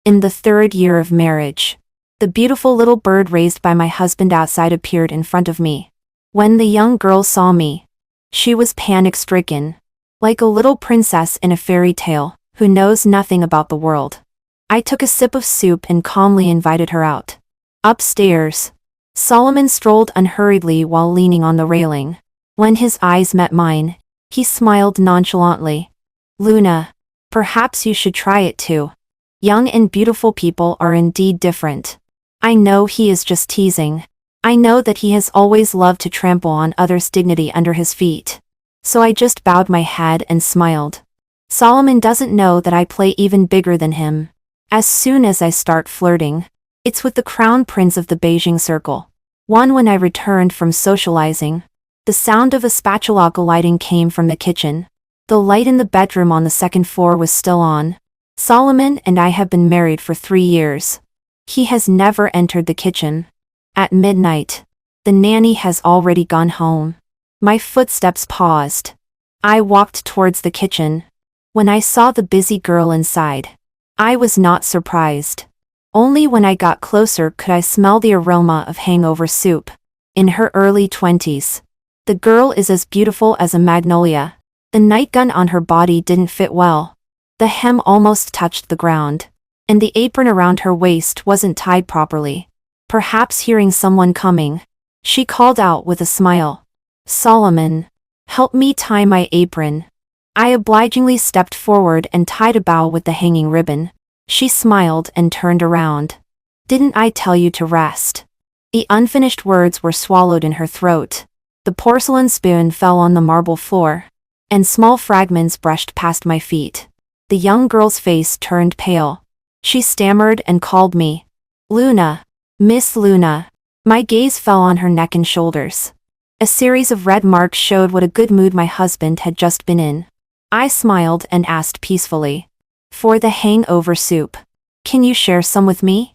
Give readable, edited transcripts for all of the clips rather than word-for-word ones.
In the 3rd year of marriage. The beautiful little bird raised by my husband outside appeared in front of me. When the young girl saw me, she was panic-stricken, like a little princess in a fairy tale, who knows nothing about the world. I took a sip of soup and calmly invited her out. Upstairs. Solomon strolled unhurriedly while leaning on the railing. When his eyes met mine, he smiled nonchalantly. Luna, perhaps you should try it too. Young and beautiful people are indeed different. I know he is just teasing. I know that he has always loved to trample on others' dignity under his feet. So I just bowed my head and smiled. Solomon doesn't know that I play even bigger than him. As soon as I start flirting, it's with the crown prince of the Beijing circle. When I returned from socializing, the sound of a spatula gliding came from the kitchen. The light in the bedroom on the 2nd floor was still on. Solomon and I have been married for 3 years. He has never entered the kitchen. At midnight, the nanny has already gone home. My footsteps paused. I walked towards the kitchen. When I saw the busy girl inside, I was not surprised. Only when I got closer could I smell the aroma of hangover soup. In her early 20s. The girl is as beautiful as a magnolia. The nightgown on her body didn't fit well. The hem almost touched the ground, and the apron around her waist wasn't tied properly. Perhaps hearing someone coming, she called out with a smile. Solomon, help me tie my apron. I obligingly stepped forward and tied a bow with the hanging ribbon. She smiled and turned around. Didn't I tell you to rest? The unfinished words were swallowed in her throat. The porcelain spoon fell on the marble floor, and small fragments brushed past my feet. The young girl's face turned pale. She stammered and called me. Luna. Miss Luna. My gaze fell on her neck and shoulders. A series of red marks showed what a good mood my husband had just been in. I smiled and asked peacefully. For the hangover soup. Can you share some with me?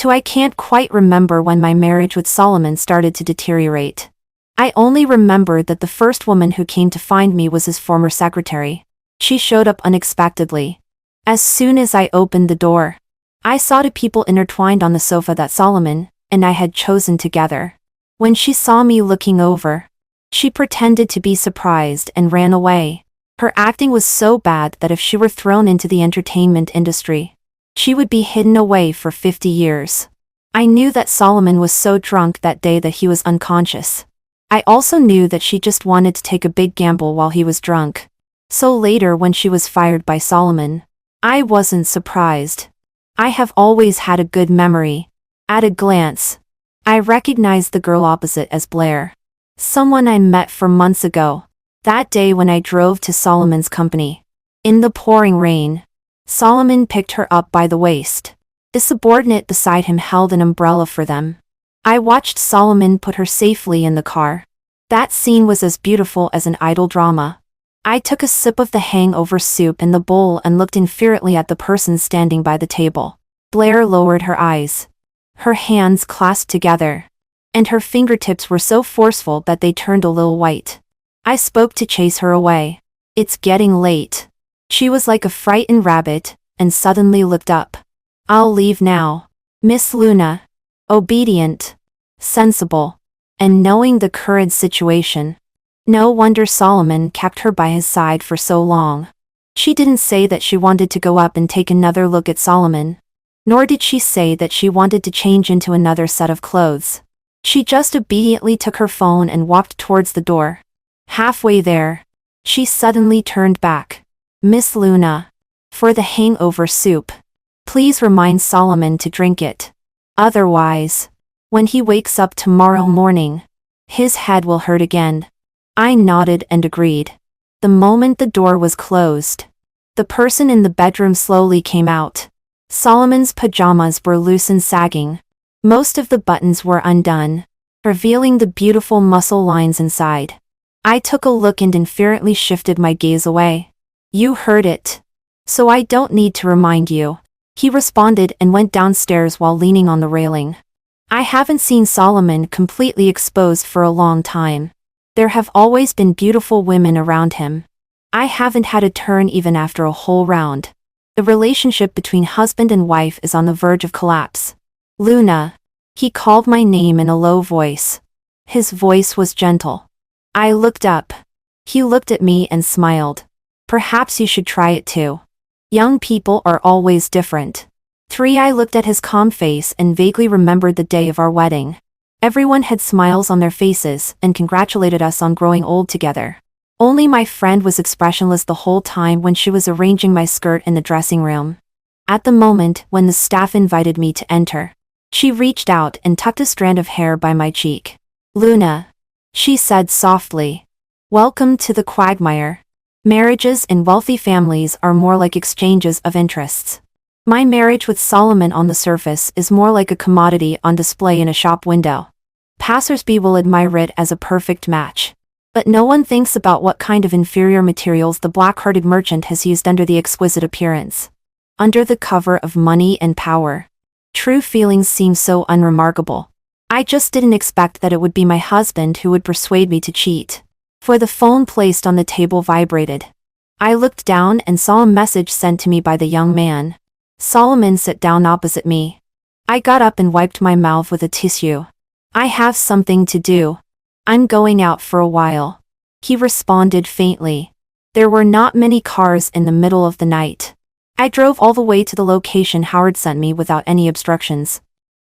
I can't quite remember when my marriage with Solomon started to deteriorate. I only remember that the first woman who came to find me was his former secretary. She showed up unexpectedly. As soon as I opened the door, I saw 2 people intertwined on the sofa that Solomon and I had chosen together. When she saw me looking over, she pretended to be surprised and ran away. Her acting was so bad that if she were thrown into the entertainment industry, she would be hidden away for 50 years. I knew that Solomon was so drunk that day that he was unconscious. I also knew that she just wanted to take a big gamble while he was drunk. So later when she was fired by Solomon, I wasn't surprised. I have always had a good memory. At a glance, I recognized the girl opposite as Blair. Someone I met 4 months ago. That day when I drove to Solomon's company. In the pouring rain, Solomon picked her up by the waist. The subordinate beside him held an umbrella for them. I watched Solomon put her safely in the car. That scene was as beautiful as an idle drama. I took a sip of the hangover soup in the bowl and looked infuriately at the person standing by the table. Blair lowered her eyes. Her hands clasped together, and her fingertips were so forceful that they turned a little white. I spoke to chase her away. It's getting late. She was like a frightened rabbit, and suddenly looked up. I'll leave now. Miss Luna. Obedient, sensible, and knowing the current situation. No wonder Solomon kept her by his side for so long. She didn't say that she wanted to go up and take another look at Solomon. Nor did she say that she wanted to change into another set of clothes. She just obediently took her phone and walked towards the door. Halfway there, she suddenly turned back. Miss Luna. For the hangover soup. Please remind Solomon to drink it. Otherwise, when he wakes up tomorrow morning, his head will hurt again. I nodded and agreed. The moment the door was closed, the person in the bedroom slowly came out. Solomon's pajamas were loose and sagging. Most of the buttons were undone, revealing the beautiful muscle lines inside. I took a look and infuriately shifted my gaze away. You heard it. So I don't need to remind you. He responded and went downstairs while leaning on the railing. I haven't seen Solomon completely exposed for a long time. There have always been beautiful women around him. I haven't had a turn even after a whole round. The relationship between husband and wife is on the verge of collapse. Luna. He called my name in a low voice. His voice was gentle. I looked up. He looked at me and smiled. Perhaps you should try it too. Young people are always different. 3. I looked at his calm face and vaguely remembered the day of our wedding. Everyone had smiles on their faces and congratulated us on growing old together. Only my friend was expressionless the whole time when she was arranging my skirt in the dressing room. At the moment when the staff invited me to enter, she reached out and tucked a strand of hair by my cheek. Luna, she said softly. Welcome to the quagmire. Marriages in wealthy families are more like exchanges of interests. My marriage with Solomon on the surface is more like a commodity on display in a shop window. Passersby will admire it as a perfect match. But no one thinks about what kind of inferior materials the black-hearted merchant has used under the exquisite appearance. Under the cover of money and power. True feelings seem so unremarkable. I just didn't expect that it would be my husband who would persuade me to cheat. For the phone placed on the table vibrated. I looked down and saw a message sent to me by the young man. Solomon sat down opposite me. I got up and wiped my mouth with a tissue. I have something to do. I'm going out for a while. He responded faintly. There were not many cars in the middle of the night. I drove all the way to the location Howard sent me without any obstructions.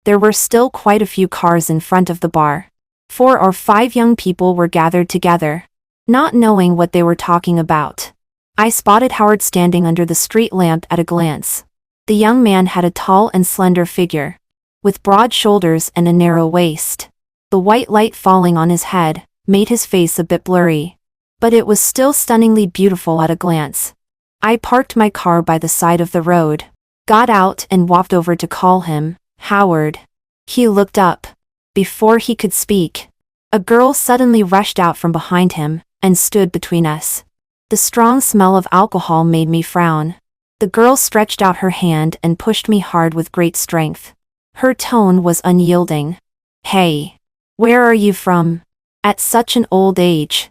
There were still quite a few cars in front of the bar. 4 or 5 young people were gathered together, not knowing what they were talking about. I spotted Howard standing under the street lamp at a glance. The young man had a tall and slender figure, with broad shoulders and a narrow waist. The white light falling on his head made his face a bit blurry, but it was still stunningly beautiful at a glance. I parked my car by the side of the road, got out and walked over to call him. Howard. He looked up. Before he could speak, a girl suddenly rushed out from behind him and stood between us. The strong smell of alcohol made me frown. The girl stretched out her hand and pushed me hard with great strength. Her tone was unyielding. Hey. Where are you from? At such an old age.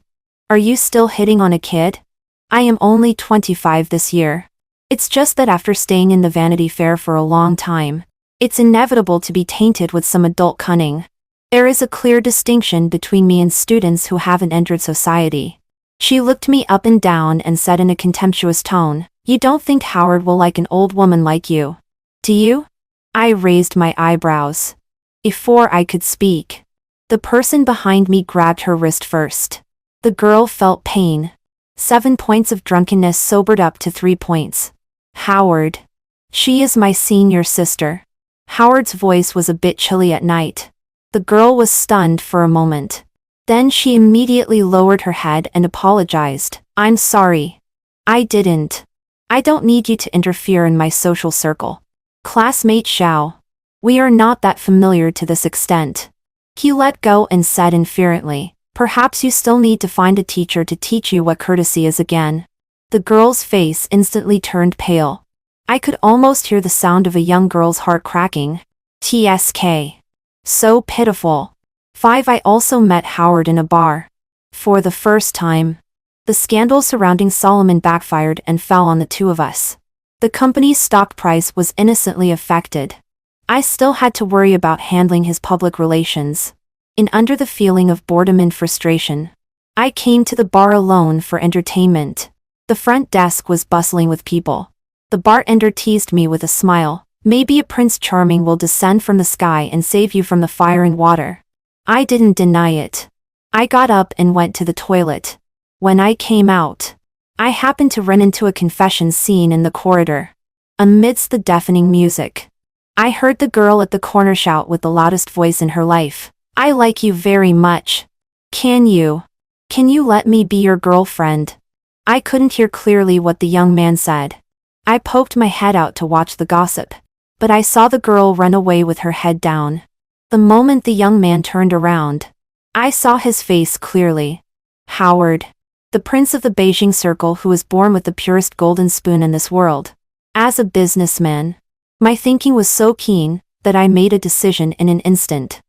Are you still hitting on a kid? I am only 25 this year. It's just that after staying in the Vanity Fair for a long time, it's inevitable to be tainted with some adult cunning. There is a clear distinction between me and students who haven't entered society. She looked me up and down and said in a contemptuous tone, You don't think Howard will like an old woman like you? Do you? I raised my eyebrows. Before I could speak, the person behind me grabbed her wrist first. The girl felt pain. 7 points of drunkenness sobered up to 3 points. Howard. She is my senior sister. Howard's voice was a bit chilly at night. The girl was stunned for a moment. Then she immediately lowered her head and apologized. I'm sorry. I didn't. I don't need you to interfere in my social circle. Classmate Xiao. We are not that familiar to this extent. He let go and said inferently, Perhaps you still need to find a teacher to teach you what courtesy is again. The girl's face instantly turned pale. I could almost hear the sound of a young girl's heart cracking. TSK. So pitiful. 5. I also met Howard in a bar. For the first time. The scandal surrounding Solomon backfired and fell on the two of us. The company's stock price was innocently affected. I still had to worry about handling his public relations. Under the feeling of boredom and frustration, I came to the bar alone for entertainment. The front desk was bustling with people. The bartender teased me with a smile. Maybe a Prince Charming will descend from the sky and save you from the fire and water. I didn't deny it. I got up and went to the toilet. When I came out, I happened to run into a confession scene in the corridor. Amidst the deafening music, I heard the girl at the corner shout with the loudest voice in her life, I like you very much. Can you let me be your girlfriend? I couldn't hear clearly what the young man said. I poked my head out to watch the gossip, but I saw the girl run away with her head down. The moment the young man turned around, I saw his face clearly. Howard. The prince of the Beijing circle who was born with the purest golden spoon in this world. As a businessman, my thinking was so keen that I made a decision in an instant.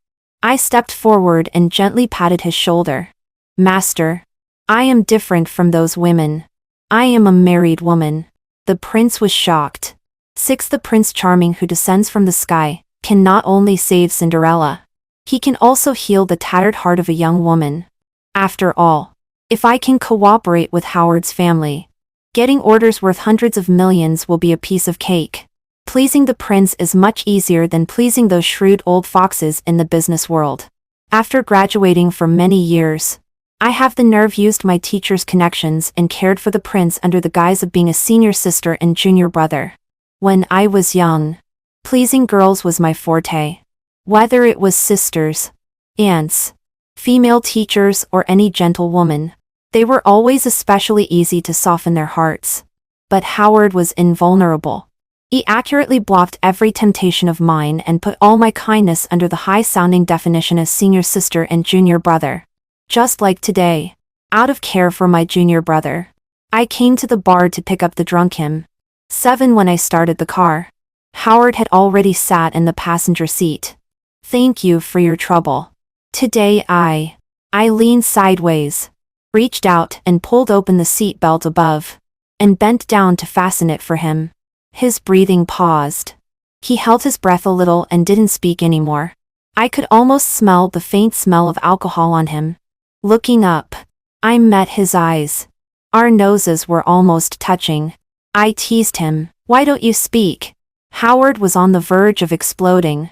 I stepped forward and gently patted his shoulder. Master, I am different from those women. I am a married woman. The prince was shocked. 6. The Prince Charming who descends from the sky can not only save Cinderella, he can also heal the tattered heart of a young woman. After all, if I can cooperate with Howard's family, getting orders worth hundreds of millions will be a piece of cake. Pleasing the prince is much easier than pleasing those shrewd old foxes in the business world. After graduating for many years, I have the nerve used my teacher's connections and cared for the prince under the guise of being a senior sister and junior brother. When I was young, pleasing girls was my forte. Whether it was sisters, aunts, female teachers, or any gentlewoman, they were always especially easy to soften their hearts. But Howard was invulnerable. He accurately blocked every temptation of mine and put all my kindness under the high-sounding definition as senior sister and junior brother. Just like today, out of care for my junior brother, I came to the bar to pick up the drunk him. 7. When I started the car, Howard had already sat in the passenger seat. Thank you for your trouble. Today I leaned sideways, reached out and pulled open the seat belt above, and bent down to fasten it for him. His breathing paused. He held his breath a little and didn't speak anymore. I could almost smell the faint smell of alcohol on him. Looking up, I met his eyes. Our noses were almost touching. I teased him. Why don't you speak? Howard was on the verge of exploding.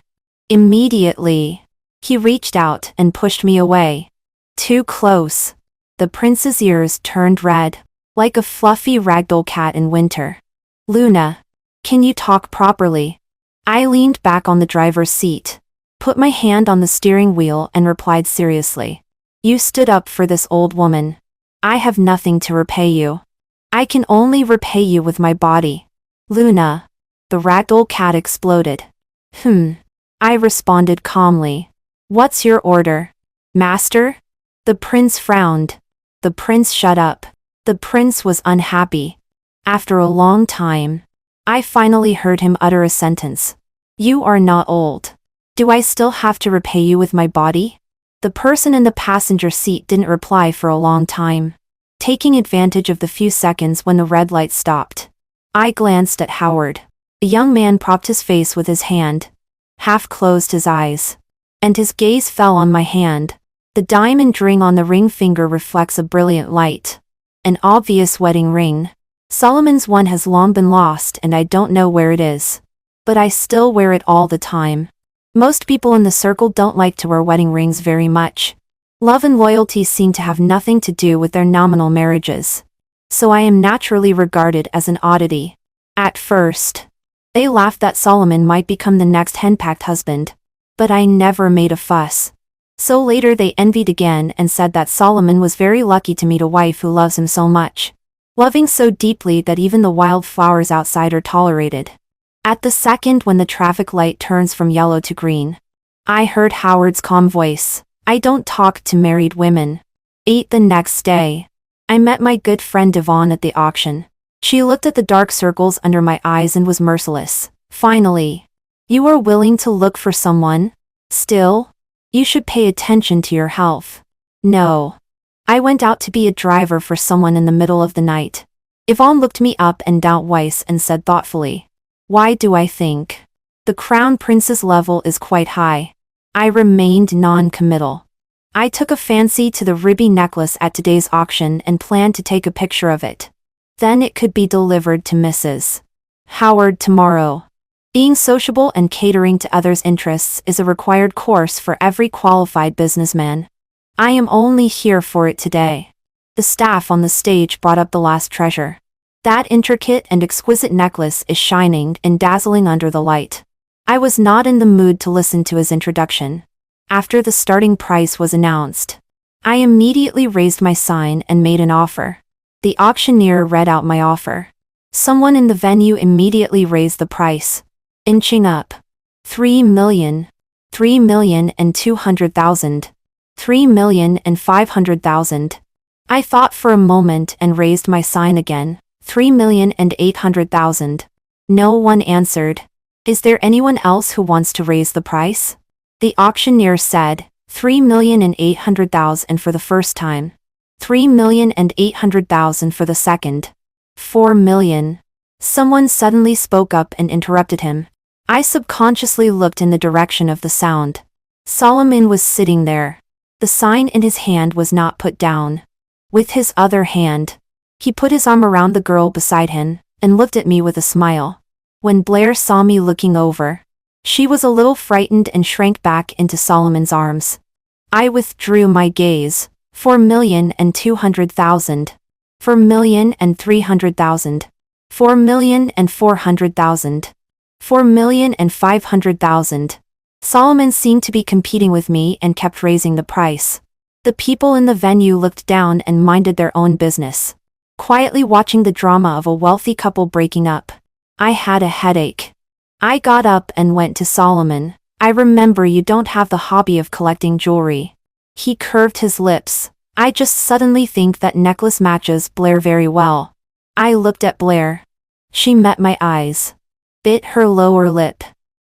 Immediately, he reached out and pushed me away. Too close. The prince's ears turned red, like a fluffy ragdoll cat in winter. Luna, can you talk properly? I leaned back on the driver's seat, put my hand on the steering wheel and replied seriously. You stood up for this old woman. I have nothing to repay you. I can only repay you with my body. Luna. The ragdoll cat exploded. I responded calmly. What's your order? Master? The prince frowned. The prince shut up. The prince was unhappy. After a long time, I finally heard him utter a sentence. You are not old. Do I still have to repay you with my body? The person in the passenger seat didn't reply for a long time, taking advantage of the few seconds when the red light stopped. I glanced at Howard. The young man propped his face with his hand, half closed his eyes, and his gaze fell on my hand. The diamond ring on the ring finger reflects a brilliant light. An obvious wedding ring. Solomon's one has long been lost and I don't know where it is. But I still wear it all the time. Most people in the circle don't like to wear wedding rings very much. Love and loyalty seem to have nothing to do with their nominal marriages. So I am naturally regarded as an oddity. At first, they laughed that Solomon might become the next henpecked husband. But I never made a fuss. So later they envied again and said that Solomon was very lucky to meet a wife who loves him so much. Loving so deeply that even the wild flowers outside are tolerated. At the second when the traffic light turns from yellow to green, I heard Howard's calm voice. I don't talk to married women. 8. The next day, I met my good friend Yvonne at the auction. She looked at the dark circles under my eyes and was merciless. Finally. You are willing to look for someone? Still? You should pay attention to your health. No. I went out to be a driver for someone in the middle of the night. Yvonne looked me up and down twice and said thoughtfully. Why do I think? The crown prince's level is quite high. I remained non-committal. I took a fancy to the ruby necklace at today's auction and planned to take a picture of it. Then it could be delivered to Mrs. Howard tomorrow. Being sociable and catering to others' interests is a required course for every qualified businessman. I am only here for it today. The staff on the stage brought up the last treasure. That intricate and exquisite necklace is shining and dazzling under the light. I was not in the mood to listen to his introduction. After the starting price was announced, I immediately raised my sign and made an offer. The auctioneer read out my offer. Someone in the venue immediately raised the price, inching up. 3 million. 3,200,000. 3,500,000. I thought for a moment and raised my sign again. 3,800,000. No one answered. Is there anyone else who wants to raise the price? The auctioneer said, 3,800,000 for the first time. 3,800,000 for the second. 4 million. Someone suddenly spoke up and interrupted him. I subconsciously looked in the direction of the sound. Solomon was sitting there. The sign in his hand was not put down. With his other hand, he put his arm around the girl beside him and looked at me with a smile. When Blair saw me looking over, she was a little frightened and shrank back into Solomon's arms. I withdrew my gaze. 4,200,000. 4,300,000. 4,400,000. 4,500,000. Solomon seemed to be competing with me and kept raising the price. The people in the venue looked down and minded their own business, quietly watching the drama of a wealthy couple breaking up. I had a headache. I got up and went to Solomon. I remember you don't have the hobby of collecting jewelry. He curved his lips. I just suddenly think that necklace matches Blair very well. I looked at Blair. She met my eyes, bit her lower lip,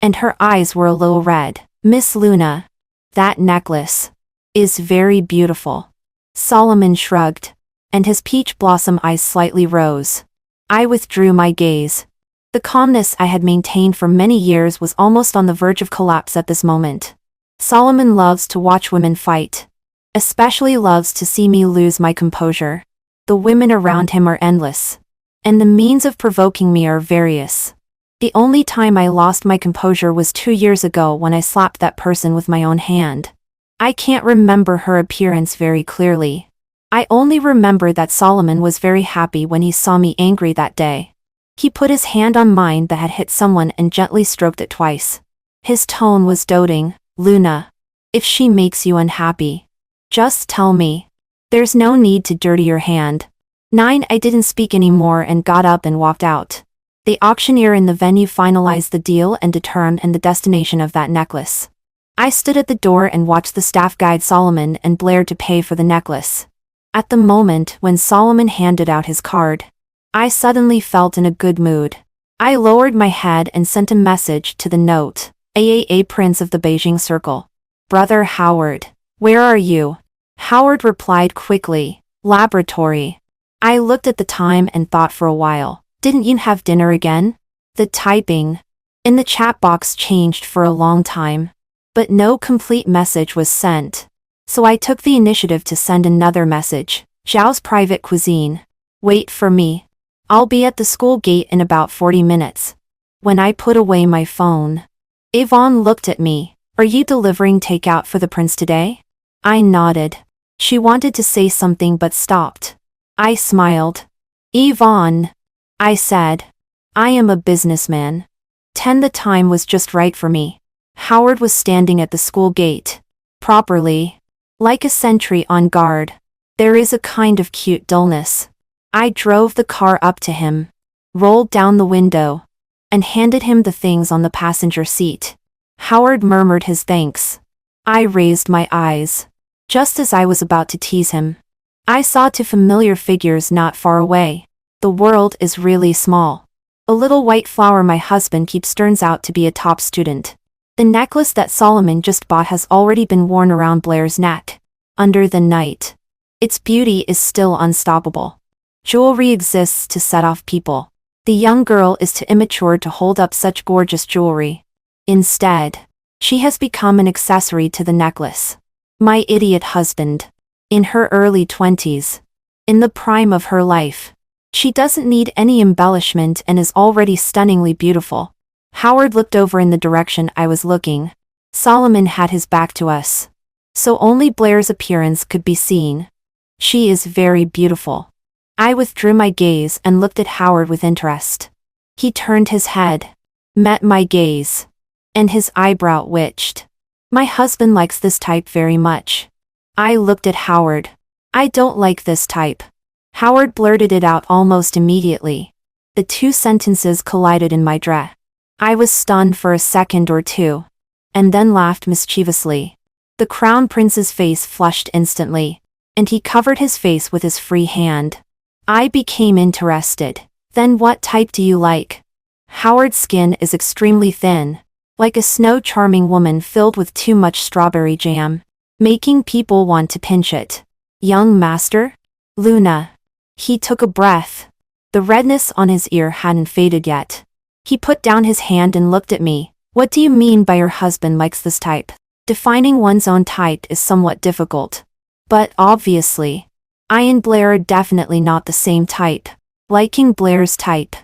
and her eyes were a little red. Miss Luna, that necklace is very beautiful. Solomon shrugged, and his peach blossom eyes slightly rose. I withdrew my gaze. The calmness I had maintained for many years was almost on the verge of collapse at this moment. Solomon loves to watch women fight. Especially loves to see me lose my composure. The women around him are endless, and the means of provoking me are various. The only time I lost my composure was 2 years ago when I slapped that person with my own hand. I can't remember her appearance very clearly. I only remember that Solomon was very happy when he saw me angry that day. He put his hand on mine that had hit someone and gently stroked it twice. His tone was doting. Luna, if she makes you unhappy, just tell me. There's no need to dirty your hand. 9. I didn't speak anymore and got up and walked out. The auctioneer in the venue finalized the deal and determined the destination of that necklace. I stood at the door and watched the staff guide Solomon and Blair to pay for the necklace. At the moment when Solomon handed out his card, I suddenly felt in a good mood. I lowered my head and sent a message to the note. AAA Prince of the Beijing Circle. Brother Howard, where are you? Howard replied quickly. Laboratory. I looked at the time and thought for a while. Didn't you have dinner again? The typing in the chat box changed for a long time, but no complete message was sent. So I took the initiative to send another message. Zhao's private cuisine. Wait for me. I'll be at the school gate in about 40 minutes. When I put away my phone, Yvonne looked at me. Are you delivering takeout for the prince today? I nodded. She wanted to say something but stopped. I smiled. Yvonne, I said. I am a businessman. 10. The time was just right for me. Howard was standing at the school gate. Properly. Like a sentry on guard. There is a kind of cute dullness. I drove the car up to him, rolled down the window, and handed him the things on the passenger seat. Howard murmured his thanks. I raised my eyes. Just as I was about to tease him, I saw two familiar figures not far away. The world is really small. A little white flower my husband keeps turns out to be a top student. The necklace that Solomon just bought has already been worn around Blair's neck. Under the night, its beauty is still unstoppable. Jewelry exists to set off people. The young girl is too immature to hold up such gorgeous jewelry. Instead, she has become an accessory to the necklace. My idiot husband. In her early 20s. In the prime of her life. She doesn't need any embellishment and is already stunningly beautiful. Howard looked over in the direction I was looking. Solomon had his back to us, so only Blair's appearance could be seen. She is very beautiful. I withdrew my gaze and looked at Howard with interest. He turned his head, met my gaze, and his eyebrow twitched. My husband likes this type very much. I looked at Howard. I don't like this type. Howard blurted it out almost immediately. The two sentences collided in my dread. I was stunned for a second or two, and then laughed mischievously. The crown prince's face flushed instantly, and he covered his face with his free hand. I became interested. Then what type do you like? Howard's skin is extremely thin, like a snow-charming woman filled with too much strawberry jam, making people want to pinch it. Young master? Luna. He took a breath. The redness on his ear hadn't faded yet. He put down his hand and looked at me. What do you mean by your husband likes this type? Defining one's own type is somewhat difficult. But obviously, I and Blair are definitely not the same type. Liking Blair's type.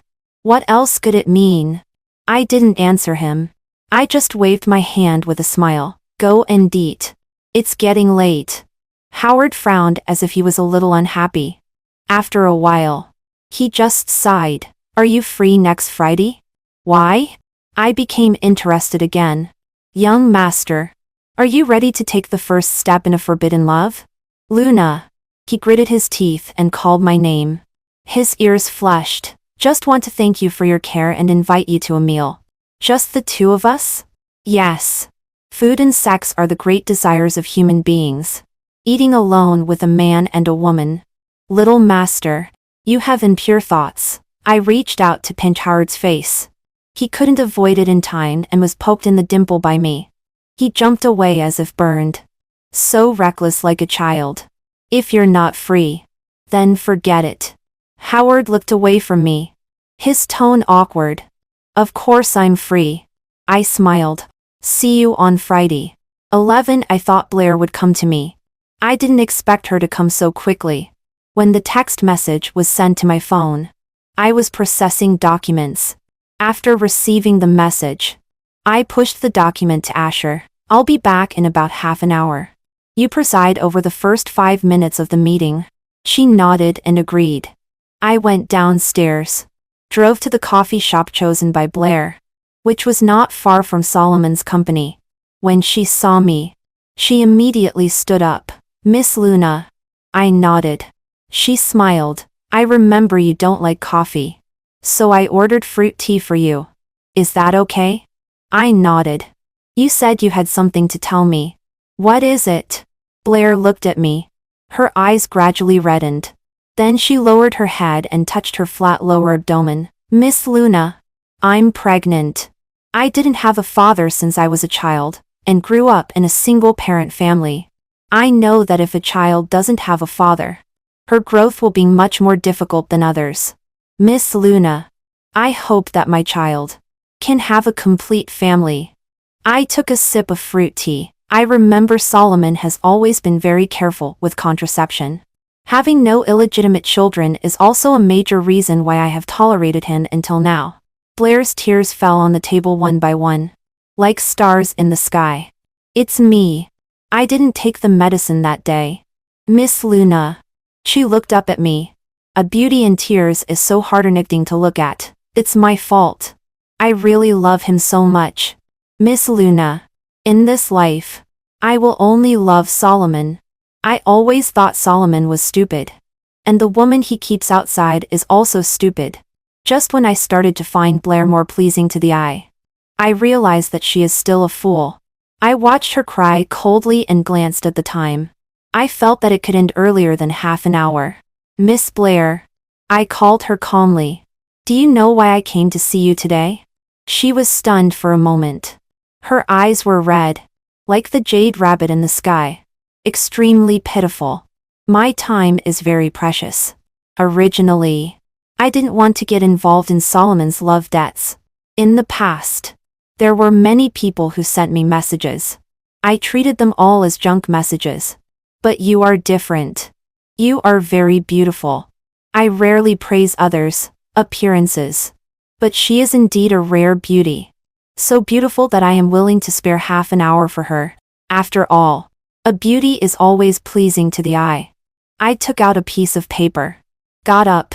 What else could it mean? I didn't answer him. I just waved my hand with a smile. Go and eat. It's getting late. Howard frowned as if he was a little unhappy. After a while, he just sighed. Are you free next Friday? Why? I became interested again. Young master, are you ready to take the first step in a forbidden love? Luna. He gritted his teeth and called my name. His ears flushed. Just want to thank you for your care and invite you to a meal. Just the two of us? Yes. Food and sex are the great desires of human beings. Eating alone with a man and a woman. Little master, you have impure thoughts. I reached out to pinch Howard's face. He couldn't avoid it in time and was poked in the dimple by me. He jumped away as if burned. So reckless, like a child. If you're not free, then forget it. Howard looked away from me. His tone awkward. Of course I'm free. I smiled. See you on Friday. 11. I thought Blair would come to me. I didn't expect her to come so quickly. When the text message was sent to my phone, I was processing documents. After receiving the message, I pushed the document to Asher. I'll be back in about half an hour. You preside over the first 5 minutes of the meeting. She nodded and agreed. I went downstairs, drove to the coffee shop chosen by Blair, which was not far from Solomon's company. When she saw me, she immediately stood up. Miss Luna. I nodded. She smiled. I remember you don't like coffee. So I ordered fruit tea for you. Is that okay? I nodded. You said you had something to tell me. What is it? Blair looked at me. Her eyes gradually reddened. Then she lowered her head and touched her flat lower abdomen. Miss Luna. I'm pregnant. I didn't have a father since I was a child, and grew up in a single-parent family. I know that if a child doesn't have a father, her growth will be much more difficult than others. Miss Luna. I hope that my child can have a complete family. I took a sip of fruit tea. I remember Solomon has always been very careful with contraception. Having no illegitimate children is also a major reason why I have tolerated him until now. Blair's tears fell on the table one by one, like stars in the sky. It's me. I didn't take the medicine that day. Miss Luna. She looked up at me. A beauty in tears is so heartrending to look at. It's my fault. I really love him so much. Miss Luna. In this life, I will only love Solomon. I always thought Solomon was stupid. And the woman he keeps outside is also stupid. Just when I started to find Blair more pleasing to the eye, I realized that she is still a fool. I watched her cry coldly and glanced at the time. I felt that it could end earlier than half an hour. Miss Blair. I called her calmly. Do you know why I came to see you today? She was stunned for a moment. Her eyes were red, like the jade rabbit in the sky. Extremely pitiful. My time is very precious. Originally, I didn't want to get involved in Solomon's love debts. In the past, there were many people who sent me messages. I treated them all as junk messages. But you are different. You are very beautiful. I rarely praise others' appearances. But she is indeed a rare beauty. So beautiful that I am willing to spare half an hour for her. After all, a beauty is always pleasing to the eye. I took out a piece of paper, got up,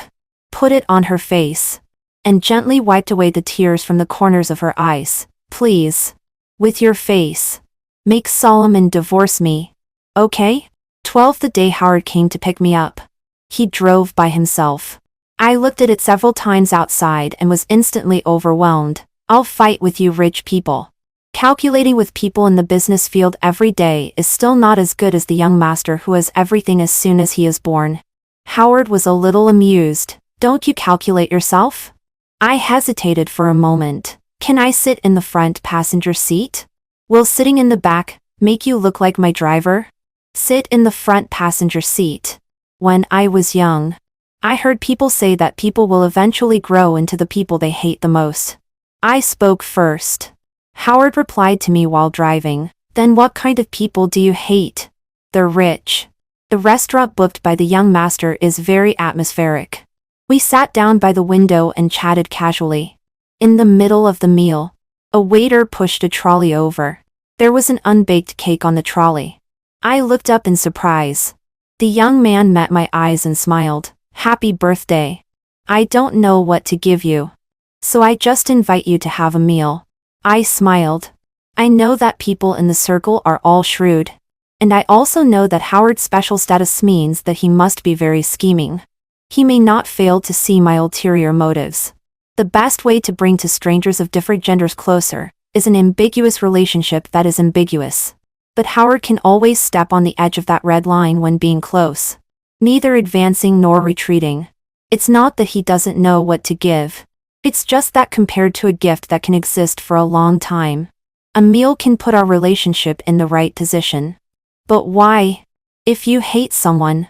put it on her face, and gently wiped away the tears from the corners of her eyes. Please, with your face, make Solomon divorce me. Okay? 12. The day Howard came to pick me up, he drove by himself. I looked at it several times outside and was instantly overwhelmed. I'll fight with you rich people. Calculating with people in the business field every day is still not as good as the young master who has everything as soon as he is born. Howard was a little amused. Don't you calculate yourself? I hesitated for a moment. Can I sit in the front passenger seat? Will sitting in the back make you look like my driver? Sit in the front passenger seat. When I was young, I heard people say that people will eventually grow into the people they hate the most. I spoke first. Howard replied to me while driving. Then what kind of people do you hate? The rich. The restaurant booked by the young master is very atmospheric. We sat down by the window and chatted casually. In the middle of the meal, a waiter pushed a trolley over. There was an unbaked cake on the trolley. I looked up in surprise. The young man met my eyes and smiled. Happy birthday. I don't know what to give you, so I just invite you to have a meal. I smiled. I know that people in the circle are all shrewd. And I also know that Howard's special status means that he must be very scheming. He may not fail to see my ulterior motives. The best way to bring two strangers of different genders closer is an ambiguous relationship that is ambiguous. But Howard can always step on the edge of that red line when being close, neither advancing nor retreating. It's not that he doesn't know what to give. It's just that compared to a gift that can exist for a long time, a meal can put our relationship in the right position. But why? If you hate someone,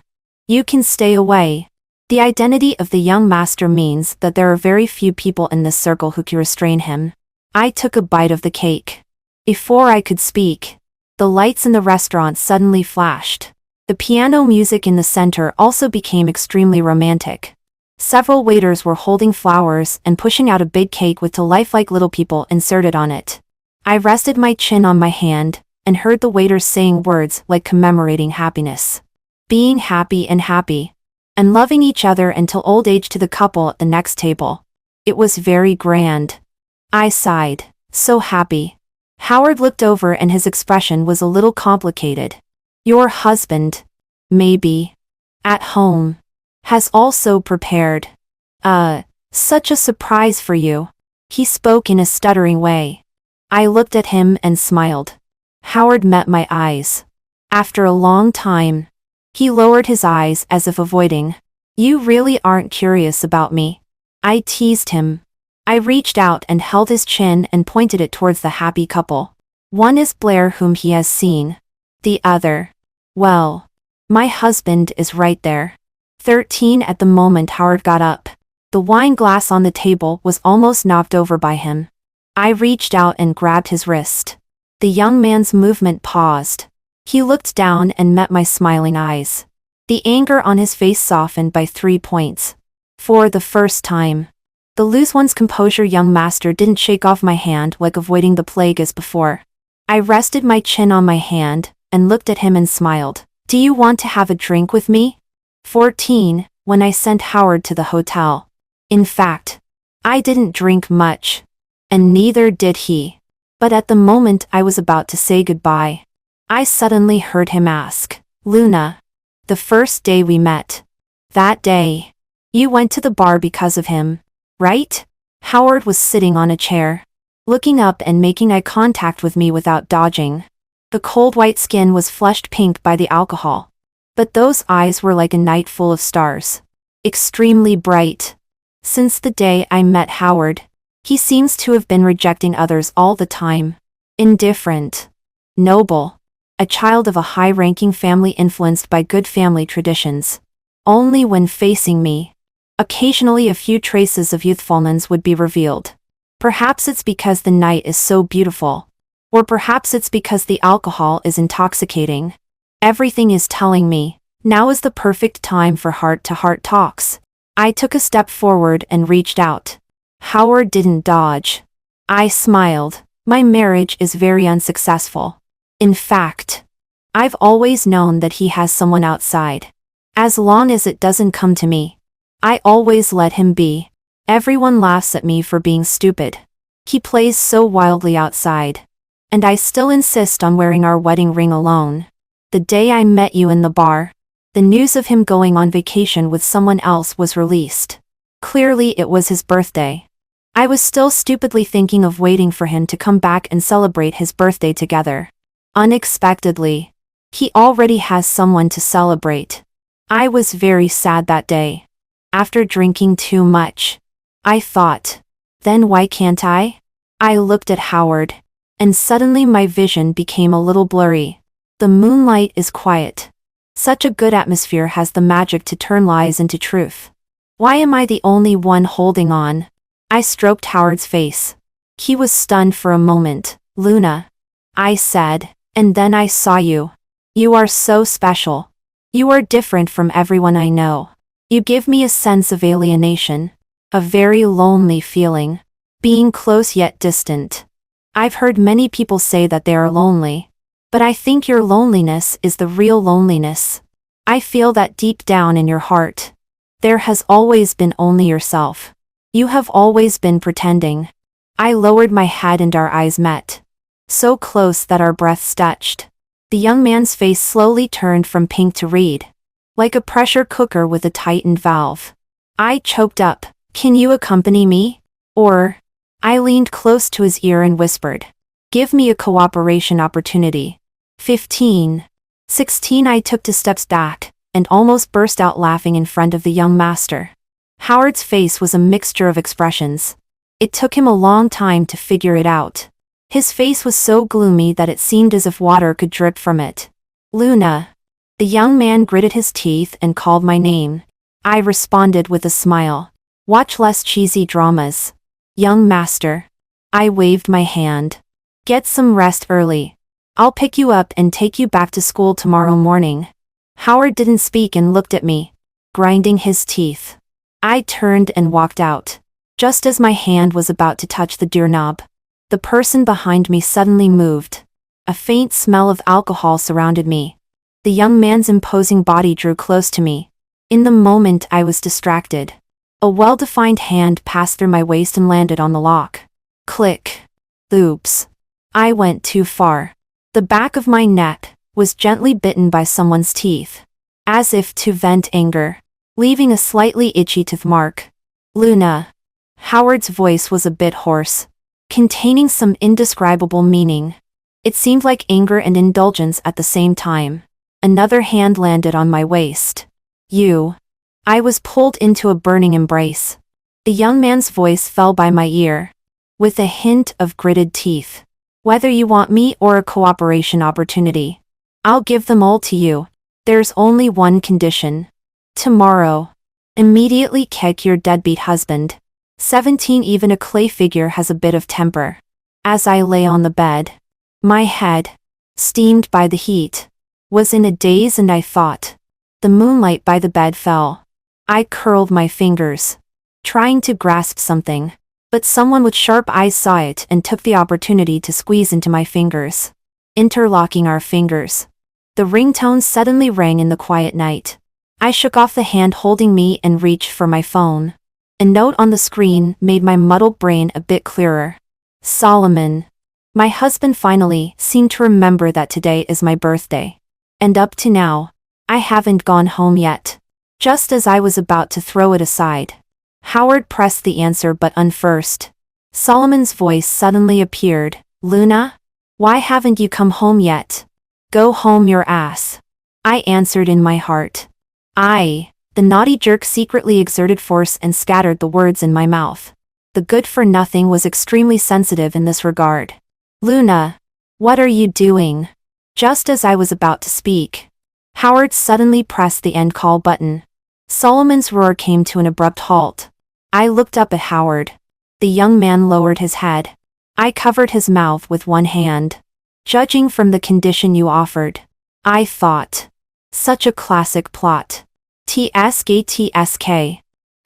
you can stay away. The identity of the young master means that there are very few people in this circle who can restrain him. I took a bite of the cake. Before I could speak, the lights in the restaurant suddenly flashed. The piano music in the center also became extremely romantic. Several waiters were holding flowers and pushing out a big cake with two lifelike little people inserted on it. I rested my chin on my hand and heard the waiters saying words like commemorating happiness, being happy, and loving each other until old age to the couple at the next table. It was very grand. I sighed. So happy. Howard looked over and his expression was a little complicated. Your husband, maybe, at home, has also prepared, such a surprise for you. He spoke in a stuttering way. I looked at him and smiled. Howard met my eyes. After a long time, he lowered his eyes as if avoiding. You really aren't curious about me. I teased him. I reached out and held his chin and pointed it towards the happy couple. One is Blair, whom he has seen. The other, well, my husband is right there. 13 at the moment. Howard got up. The wine glass on the table was almost knocked over by him. I reached out and grabbed his wrist. The young man's movement paused. He looked down and met my smiling eyes. The anger on his face softened by 3 points. For the first time, the lose one's composure young master didn't shake off my hand like avoiding the plague as before. I rested my chin on my hand and looked at him and smiled. Do you want to have a drink with me? 14, when I sent Howard to the hotel. In fact, I didn't drink much, and neither did he. But at the moment I was about to say goodbye, I suddenly heard him ask, Luna, the first day we met, that day, you went to the bar because of him, right? Howard was sitting on a chair, looking up and making eye contact with me without dodging. The cold white skin was flushed pink by the alcohol, but those eyes were like a night full of stars, extremely bright. Since the day I met Howard, he seems to have been rejecting others all the time. Indifferent. Noble. A child of a high-ranking family influenced by good family traditions. Only when facing me, occasionally a few traces of youthfulness would be revealed. Perhaps it's because the night is so beautiful. Or perhaps it's because the alcohol is intoxicating. Everything is telling me, now is the perfect time for heart-to-heart talks. I took a step forward and reached out. Howard didn't dodge. I smiled. My marriage is very unsuccessful. In fact, I've always known that he has someone outside. As long as it doesn't come to me, I always let him be. Everyone laughs at me for being stupid. He plays so wildly outside. And I still insist on wearing our wedding ring alone. The day I met you in the bar, the news of him going on vacation with someone else was released. Clearly it was his birthday. I was still stupidly thinking of waiting for him to come back and celebrate his birthday together. Unexpectedly, he already has someone to celebrate. I was very sad that day. After drinking too much, I thought, then why can't I? I looked at Howard, and suddenly my vision became a little blurry. The moonlight is quiet. Such a good atmosphere has the magic to turn lies into truth. Why am I the only one holding on? I stroked Howard's face. He was stunned for a moment. Luna, I said, and then I saw you. You are so special. You are different from everyone I know. You give me a sense of alienation. A very lonely feeling. Being close yet distant. I've heard many people say that they are lonely. But I think your loneliness is the real loneliness. I feel that deep down in your heart. There has always been only yourself. You have always been pretending. I lowered my head and our eyes met. So close that our breaths touched. The young man's face slowly turned from pink to red. Like a pressure cooker with a tightened valve. I choked up. Can you accompany me? Or? I leaned close to his ear and whispered. Give me a cooperation opportunity. 15. 16. I took 2 steps back, and almost burst out laughing in front of the young master. Howard's face was a mixture of expressions. It took him a long time to figure it out. His face was so gloomy that it seemed as if water could drip from it. Luna. The young man gritted his teeth and called my name. I responded with a smile. Watch less cheesy dramas. Young master. I waved my hand. Get some rest early. I'll pick you up and take you back to school tomorrow morning. Howard didn't speak and looked at me, grinding his teeth. I turned and walked out. Just as my hand was about to touch the doorknob, the person behind me suddenly moved. A faint smell of alcohol surrounded me. The young man's imposing body drew close to me. In the moment I was distracted. A well-defined hand passed through my waist and landed on the lock. Click. Oops. I went too far. The back of my neck was gently bitten by someone's teeth, as if to vent anger, leaving a slightly itchy tooth mark. Luna. Howard's voice was a bit hoarse, containing some indescribable meaning. It seemed like anger and indulgence at the same time. Another hand landed on my waist. You. I was pulled into a burning embrace. The young man's voice fell by my ear, with a hint of gritted teeth. Whether you want me or a cooperation opportunity, I'll give them all to you. There's only one condition. Tomorrow. Immediately kick your deadbeat husband. 17. Even a clay figure has a bit of temper. As I lay on the bed, my head, steamed by the heat, was in a daze and I thought. The moonlight by the bed fell. I curled my fingers, trying to grasp something, but someone with sharp eyes saw it and took the opportunity to squeeze into my fingers. Interlocking our fingers. The ringtone suddenly rang in the quiet night. I shook off the hand holding me and reached for my phone. A note on the screen made my muddled brain a bit clearer. Solomon. My husband finally seemed to remember that today is my birthday. And up to now, I haven't gone home yet. Just as I was about to throw it aside, Howard pressed the answer button first. Solomon's voice suddenly appeared. Luna? Why haven't you come home yet? Go home your ass. I answered in my heart. The naughty jerk secretly exerted force and scattered the words in my mouth. The good-for-nothing was extremely sensitive in this regard. Luna, what are you doing? Just as I was about to speak, Howard suddenly pressed the end call button. Solomon's roar came to an abrupt halt. I looked up at Howard. The young man lowered his head. I covered his mouth with one hand. Judging from the condition you offered, I thought. Such a classic plot. TSK.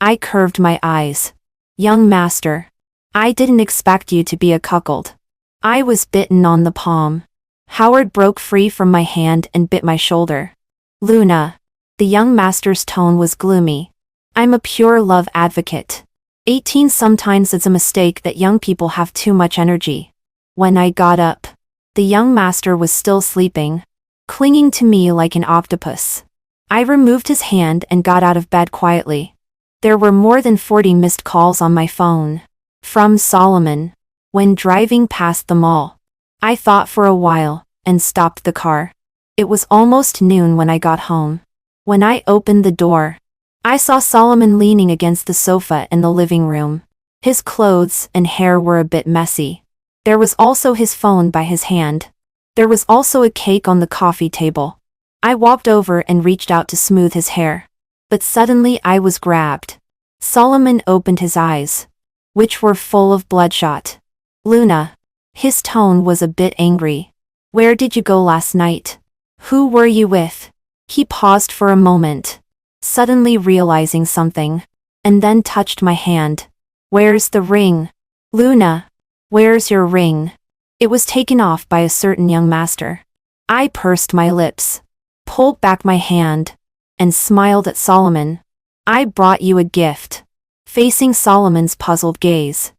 I curved my eyes. Young master. I didn't expect you to be a cuckold. I was bitten on the palm. Howard broke free from my hand and bit my shoulder. Luna. The young master's tone was gloomy. I'm a pure love advocate. 18. Sometimes it's a mistake that young people have too much energy. When I got up, the young master was still sleeping, clinging to me like an octopus. I removed his hand and got out of bed quietly. There were more than 40 missed calls on my phone. From Solomon. When driving past the mall, I thought for a while, and stopped the car. It was almost noon when I got home. When I opened the door, I saw Solomon leaning against the sofa in the living room. His clothes and hair were a bit messy. There was also his phone by his hand. There was also a cake on the coffee table. I walked over and reached out to smooth his hair. But suddenly I was grabbed. Solomon opened his eyes, which were full of bloodshot. Luna. His tone was a bit angry. Where did you go last night? Who were you with? He paused for a moment, suddenly realizing something, and then touched my hand. Where's the ring? Luna. Where's your ring? It was taken off by a certain young master. I pursed my lips, pulled back my hand, and smiled at Solomon. I brought you a gift. Facing Solomon's puzzled gaze,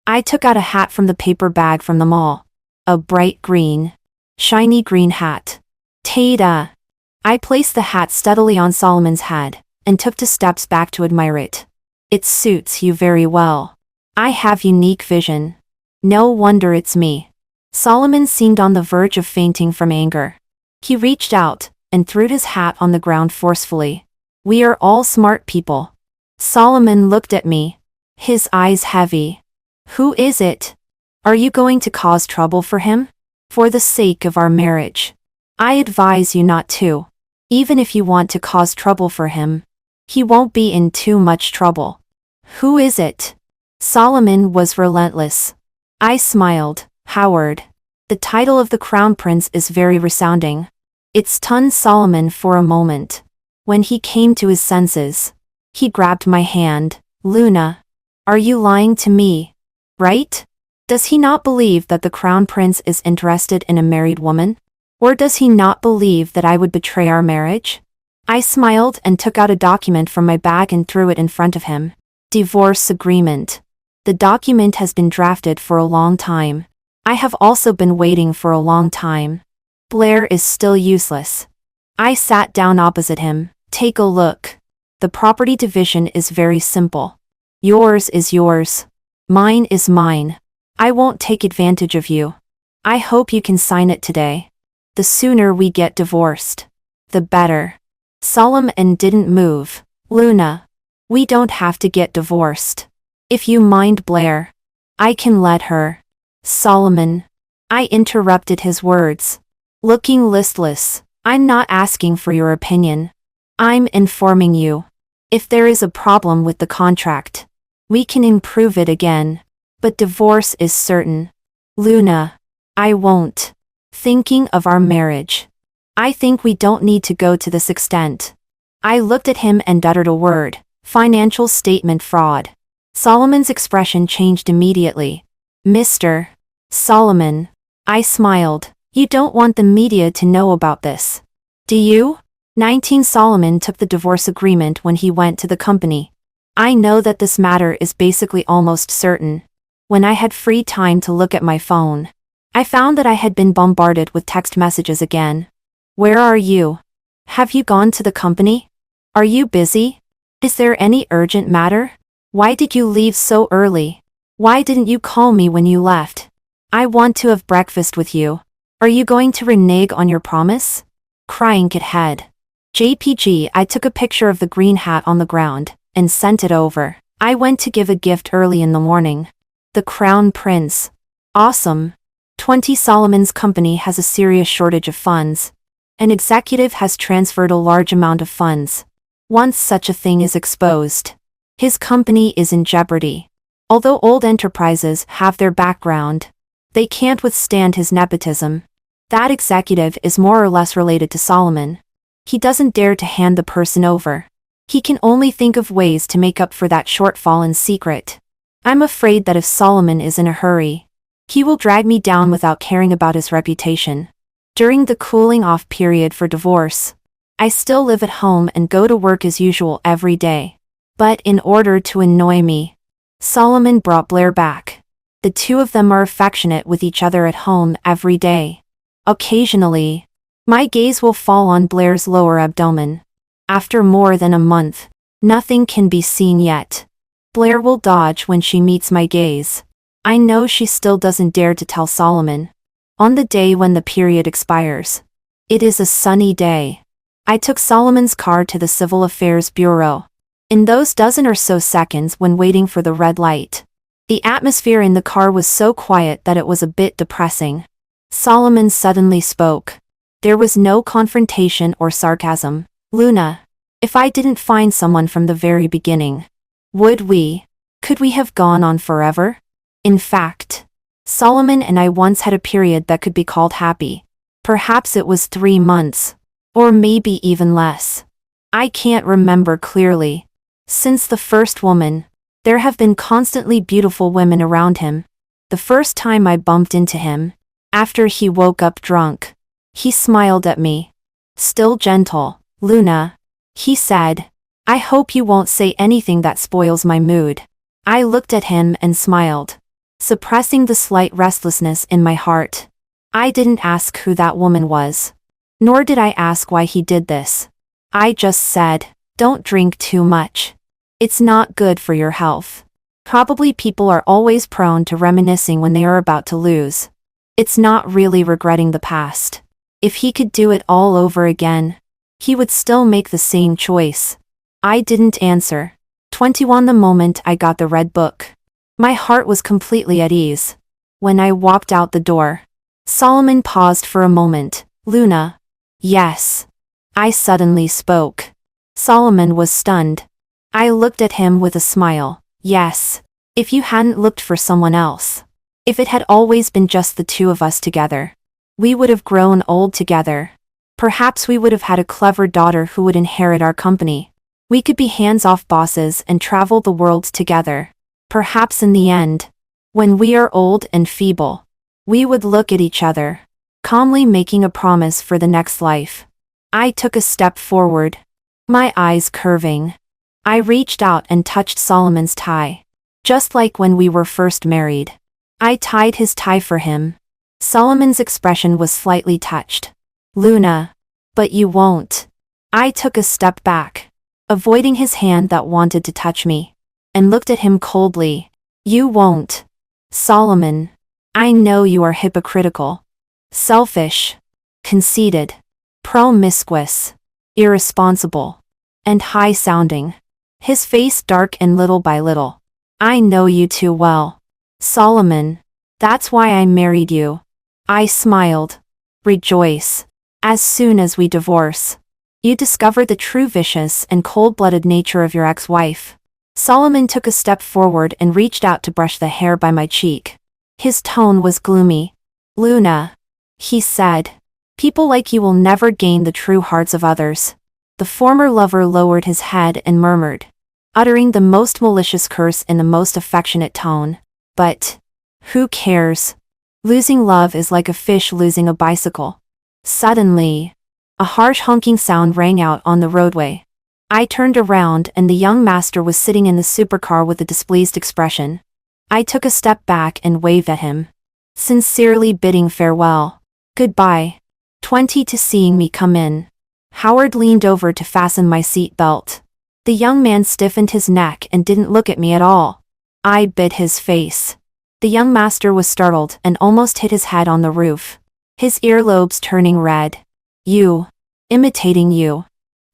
I took out a hat from the paper bag from the mall. A bright green, shiny green hat. Tada! I placed the hat steadily on Solomon's head, and took 2 steps back to admire it. It suits you very well. I have unique vision. No wonder it's me. Solomon seemed on the verge of fainting from anger. He reached out, and threw his hat on the ground forcefully. We are all smart people. Solomon looked at me, his eyes heavy. Who is it? Are you going to cause trouble for him? For the sake of our marriage, I advise you not to. Even if you want to cause trouble for him, he won't be in too much trouble. Who is it? Solomon was relentless. I smiled. Howard. The title of the crown prince is very resounding. It stunned Solomon for a moment. When he came to his senses, he grabbed my hand. Luna. Are you lying to me? Right? Does he not believe that the crown prince is interested in a married woman? Or does he not believe that I would betray our marriage? I smiled and took out a document from my bag and threw it in front of him. Divorce agreement. The document has been drafted for a long time. I have also been waiting for a long time. Blair is still useless. I sat down opposite him. Take a look. The property division is very simple. Yours is yours. Mine is mine. I won't take advantage of you. I hope you can sign it today. The sooner we get divorced, the better. Solomon didn't move. Luna. We don't have to get divorced. If you mind Blair, I can let her. Solomon. I interrupted his words. Looking listless. I'm not asking for your opinion. I'm informing you. If there is a problem with the contract, we can improve it again. But divorce is certain. Luna. I won't. Thinking of our marriage. I think we don't need to go to this extent. I looked at him and uttered a word. Financial statement fraud. Solomon's expression changed immediately. Mr. Solomon. I smiled. You don't want the media to know about this. Do you? 19 Solomon took the divorce agreement when he went to the company. I know that this matter is basically almost certain. When I had free time to look at my phone, I found that I had been bombarded with text messages again. Where are you? Have you gone to the company? Are you busy? Is there any urgent matter? Why did you leave so early? Why didn't you call me when you left? I want to have breakfast with you. Are you going to renege on your promise? Crying kid head. JPG. I took a picture of the green hat on the ground and sent it over. I went to give a gift early in the morning. The crown prince. Awesome. 20 Solomon's company has a serious shortage of funds. An executive has transferred a large amount of funds. Once such a thing is exposed, his company is in jeopardy. Although old enterprises have their background, they can't withstand his nepotism. That executive is more or less related to Solomon. He doesn't dare to hand the person over. He can only think of ways to make up for that shortfall in secret. I'm afraid that if Solomon is in a hurry, he will drag me down without caring about his reputation. During the cooling off period for divorce, I still live at home and go to work as usual every day. But in order to annoy me, Solomon brought Blair back. The two of them are affectionate with each other at home every day. Occasionally, my gaze will fall on Blair's lower abdomen. After more than a month, nothing can be seen yet. Blair will dodge when she meets my gaze. I know she still doesn't dare to tell Solomon. On the day when the period expires, it is a sunny day. I took Solomon's car to the Civil Affairs Bureau. In those dozen or so seconds when waiting for the red light, the atmosphere in the car was so quiet that it was a bit depressing. Solomon suddenly spoke. There was no confrontation or sarcasm. Luna, if I didn't find someone from the very beginning, Would we? Could we have gone on forever? In fact, Solomon and I once had a period that could be called happy. Perhaps it was 3 months. Or maybe even less. I can't remember clearly. Since the first woman, there have been constantly beautiful women around him. The first time I bumped into him, after he woke up drunk, he smiled at me. Still gentle. Luna, he said, I hope you won't say anything that spoils my mood. I looked at him and smiled, suppressing the slight restlessness in my heart. I didn't ask who that woman was. Nor did I ask why he did this. I just said, don't drink too much. It's not good for your health. Probably people are always prone to reminiscing when they are about to lose. It's not really regretting the past. If he could do it all over again, he would still make the same choice. I didn't answer. 21 the moment I got the red book. My heart was completely at ease. When I walked out the door, Solomon paused for a moment. Luna. Yes. I suddenly spoke. Solomon was stunned. I looked at him with a smile. Yes. If you hadn't looked for someone else. If it had always been just the two of us together. We would have grown old together. Perhaps we would have had a clever daughter who would inherit our company. We could be hands-off bosses and travel the world together. Perhaps in the end, when we are old and feeble, we would look at each other, calmly making a promise for the next life. I took a step forward, my eyes curving. I reached out and touched Solomon's tie. Just like when we were first married. I tied his tie for him. Solomon's expression was slightly touched. Luna. But you won't. I took a step back, avoiding his hand that wanted to touch me, and looked at him coldly. You won't. Solomon. I know you are hypocritical, selfish, conceited, promiscuous, irresponsible, and high-sounding. His face darkened little by little. I know you too well. Solomon. That's why I married you. I smiled. Rejoice. As soon as we divorce, you discover the true vicious and cold-blooded nature of your ex-wife. Solomon took a step forward and reached out to brush the hair by my cheek. His tone was gloomy. Luna. He said. People like you will never gain the true hearts of others. The former lover lowered his head and murmured, uttering the most malicious curse in the most affectionate tone. But who cares? Losing love is like a fish losing a bicycle. Suddenly, a harsh honking sound rang out on the roadway. I turned around and the young master was sitting in the supercar with a displeased expression. I took a step back and waved at him, sincerely bidding farewell. Goodbye. 20 to seeing me come in. Howard leaned over to fasten my seat belt. The young man stiffened his neck and didn't look at me at all. I bit his face. The young master was startled and almost hit his head on the roof, his earlobes turning red. You. Imitating you.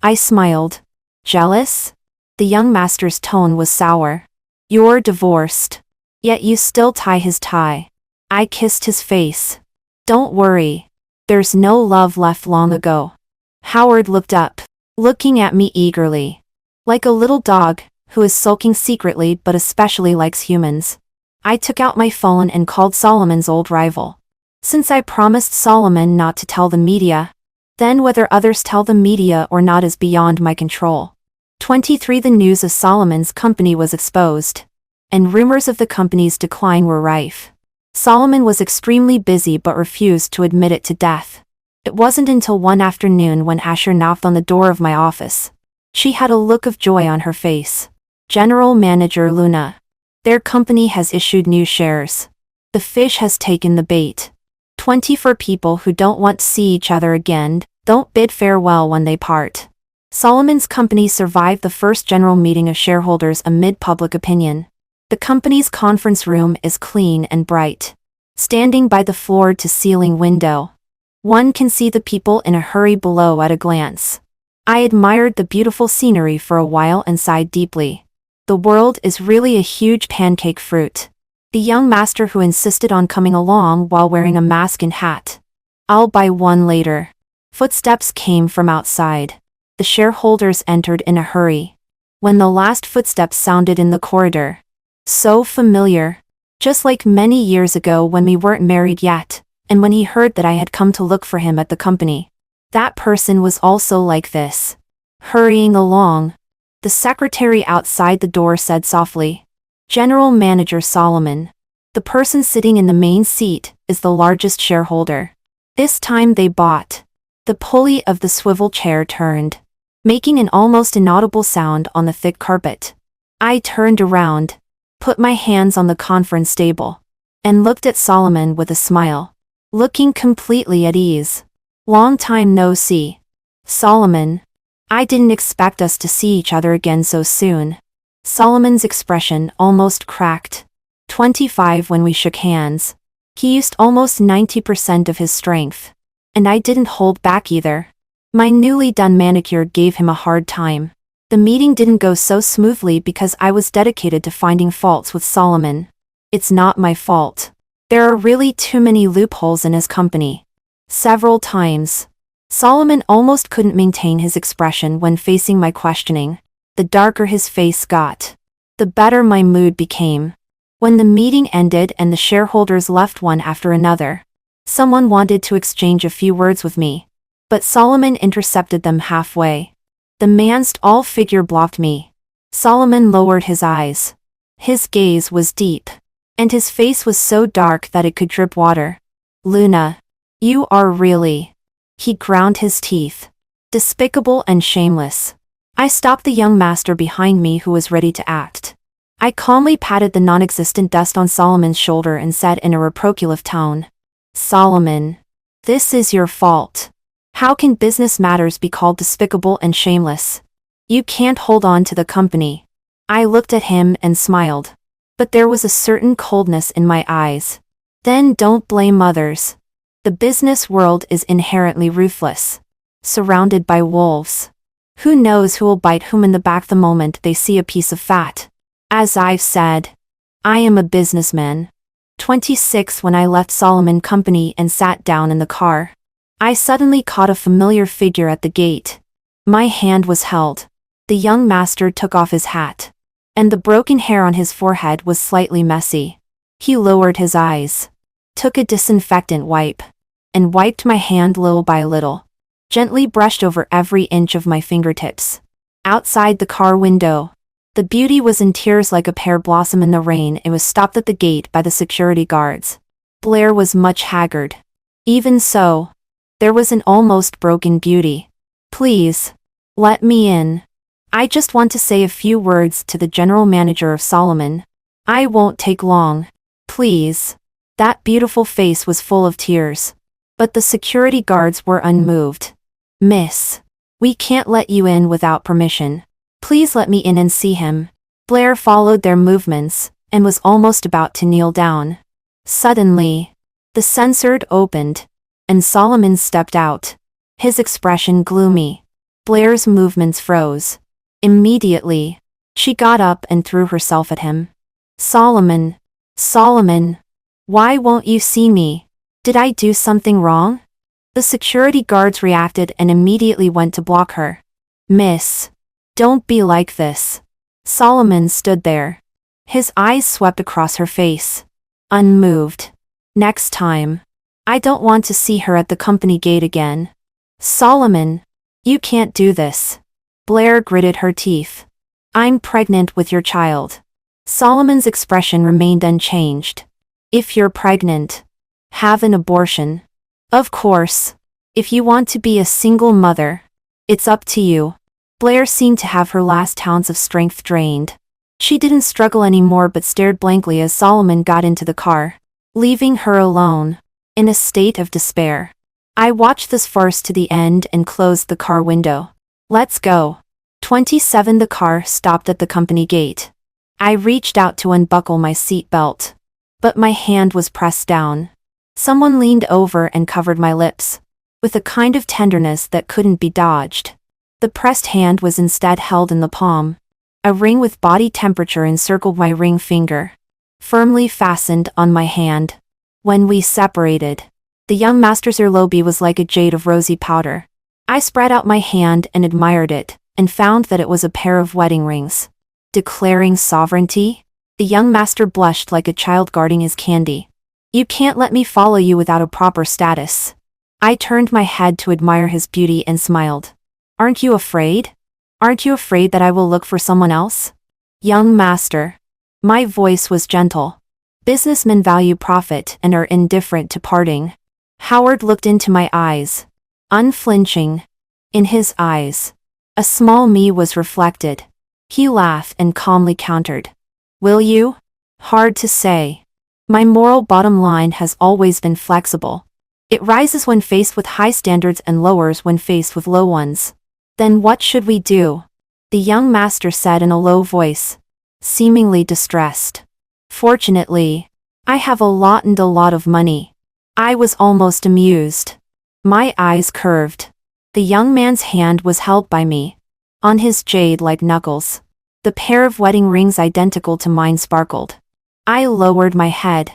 I smiled. Jealous? The young master's tone was sour. You're divorced. Yet you still tie his tie. I kissed his face. Don't worry. There's no love left long ago. Howard looked up, looking at me eagerly. Like a little dog, who is sulking secretly but especially likes humans. I took out my phone and called Solomon's old rival. Since I promised Solomon not to tell the media, then whether others tell the media or not is beyond my control. 23 The news of Solomon's company was exposed, and rumors of the company's decline were rife. Solomon was extremely busy but refused to admit it to death. It wasn't until one afternoon when Asher knocked on the door of my office. She had a look of joy on her face. General Manager Luna. Their company has issued new shares. The fish has taken the bait. 20 For people who don't want to see each other again, don't bid farewell when they part. Solomon's company survived the first general meeting of shareholders amid public opinion. The company's conference room is clean and bright. Standing by the floor-to-ceiling window, one can see the people in a hurry below at a glance. I admired the beautiful scenery for a while and sighed deeply. The world is really a huge pancake fruit. The young master who insisted on coming along while wearing a mask and hat. I'll buy one later. Footsteps came from outside. The shareholders entered in a hurry. when the last footsteps sounded in the corridor. So familiar. Just like many years ago when we weren't married yet, and when he heard that I had come to look for him at the company. That person was also like this. Hurrying along. The secretary outside the door said softly, "General Manager Solomon. The person sitting in the main seat is the largest shareholder. This time they bought." The pulley of the swivel chair turned, making an almost inaudible sound on the thick carpet. I turned around, put my hands on the conference table, and looked at Solomon with a smile, looking completely at ease. "Long time no see. Solomon. I didn't expect us to see each other again so soon." Solomon's expression almost cracked. 25 when we shook hands. He used almost 90% of his strength. And I didn't hold back either. My newly done manicure gave him a hard time. The meeting didn't go so smoothly because I was dedicated to finding faults with Solomon. It's not my fault. There are really too many loopholes in his company. Several times. Solomon almost couldn't maintain his expression when facing my questioning. The darker his face got, the better my mood became. When the meeting ended and the shareholders left one after another, someone wanted to exchange a few words with me, but Solomon intercepted them halfway. The man's tall figure blocked me. Solomon lowered his eyes. His gaze was deep, and his face was so dark that it could drip water. "Luna, you are really..." He ground his teeth. "Despicable and shameless." I stopped the young master behind me who was ready to act. I calmly patted the non-existent dust on Solomon's shoulder and said in a reprobative tone, "Solomon, this is your fault. How can business matters be called despicable and shameless? You can't hold on to the company." I looked at him and smiled, but there was a certain coldness in my eyes. "Then don't blame others. The business world is inherently ruthless, surrounded by wolves. Who knows who will bite whom in the back the moment they see a piece of fat? As I've said, I am a businessman." 26 When I left Solomon Company and sat down in the car, I suddenly caught a familiar figure at the gate. My hand was held. The young master took off his hat, and the broken hair on his forehead was slightly messy. He lowered his eyes, took a disinfectant wipe, and wiped my hand little by little, gently brushed over every inch of my fingertips. Outside the car window, the beauty was in tears like a pear blossom in the rain. It was stopped at the gate by the security guards. Blair was much haggard. Even so, there was an almost broken beauty. "Please, let me in. I just want to say a few words to the general manager of Solomon. I won't take long. Please." That beautiful face was full of tears. But the security guards were unmoved. "Miss, we can't let you in without permission. Please let me in and see him." Blair followed their movements, and was almost about to kneel down. Suddenly, the censored opened, and Solomon stepped out. His expression gloomy. Blair's movements froze. Immediately, she got up and threw herself at him. "Solomon! Solomon! Why won't you see me? Did I do something wrong?" The security guards reacted and immediately went to block her. "Miss, don't be like this." Solomon stood there. His eyes swept across her face, unmoved. "Next time, I don't want to see her at the company gate again." "Solomon, you can't do this." Blair gritted her teeth. "I'm pregnant with your child." Solomon's expression remained unchanged. "If you're pregnant, have an abortion. Of course. If you want to be a single mother, it's up to you." Blair seemed to have her last ounce of strength drained. She didn't struggle anymore but stared blankly as Solomon got into the car, leaving her alone, in a state of despair. I watched this farce to the end and closed the car window. "Let's go." 27 The car stopped at the company gate. I reached out to unbuckle my seat belt, but my hand was pressed down. Someone leaned over and covered my lips, with a kind of tenderness that couldn't be dodged. The pressed hand was instead held in the palm. A ring with body temperature encircled my ring finger, firmly fastened on my hand. When we separated, the young master's earlobe was like a jade of rosy powder. I spread out my hand and admired it, and found that it was a pair of wedding rings. Declaring sovereignty? The young master blushed like a child guarding his candy. You can't let me follow you without a proper status. I turned my head to admire his beauty and smiled. Aren't you afraid? Aren't you afraid that I will look for someone else? Young master. My voice was gentle. Businessmen value profit and are indifferent to parting. Howard looked into my eyes. Unflinching. In his eyes, a small me was reflected. He laughed and calmly countered. Will you? Hard to say. My moral bottom line has always been flexible. It rises when faced with high standards and lowers when faced with low ones. Then what should we do? The young master said in a low voice, seemingly distressed. Fortunately, I have a lot of money. I was almost amused. My eyes curved. The young man's hand was held by me. On his jade-like knuckles, the pair of wedding rings identical to mine sparkled. I lowered my head.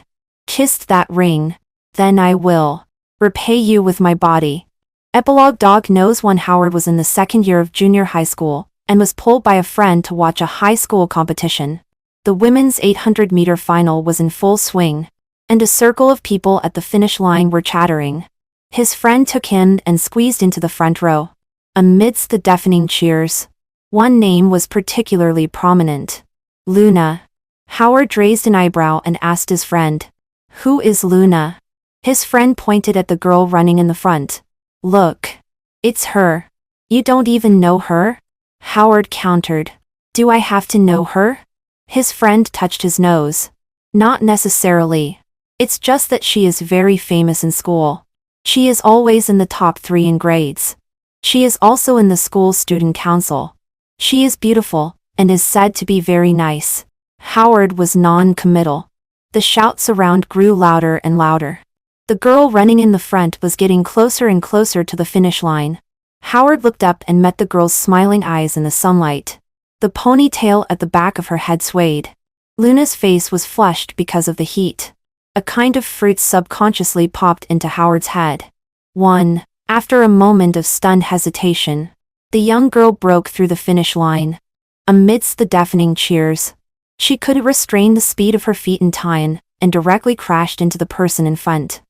Kissed that ring. Then I will repay you with my body. Epilogue. Dog knows when Howard was in the second year of junior high school, and was pulled by a friend to watch a high school competition. The women's 800-meter final was in full swing, and a circle of people at the finish line were chattering. His friend took him and squeezed into the front row. Amidst the deafening cheers, one name was particularly prominent. Luna. Howard raised an eyebrow and asked his friend, "Who is Luna?" His friend pointed at the girl running in the front. "Look. It's her. You don't even know her?" Howard countered. "Do I have to know her?" His friend touched his nose. "Not necessarily. It's just that she is very famous in school. She is always in the top 3 in grades. She is also in the school student council. She is beautiful, and is said to be very nice." Howard was non-committal. The shouts around grew louder and louder. The girl running in the front was getting closer and closer to the finish line. Howard looked up and met the girl's smiling eyes in the sunlight. The ponytail at the back of her head swayed. Luna's face was flushed because of the heat. A kind of fruit subconsciously popped into Howard's head. After a moment of stunned hesitation, the young girl broke through the finish line. Amidst the deafening cheers, she couldn't restrain the speed of her feet in time, and directly crashed into the person in front.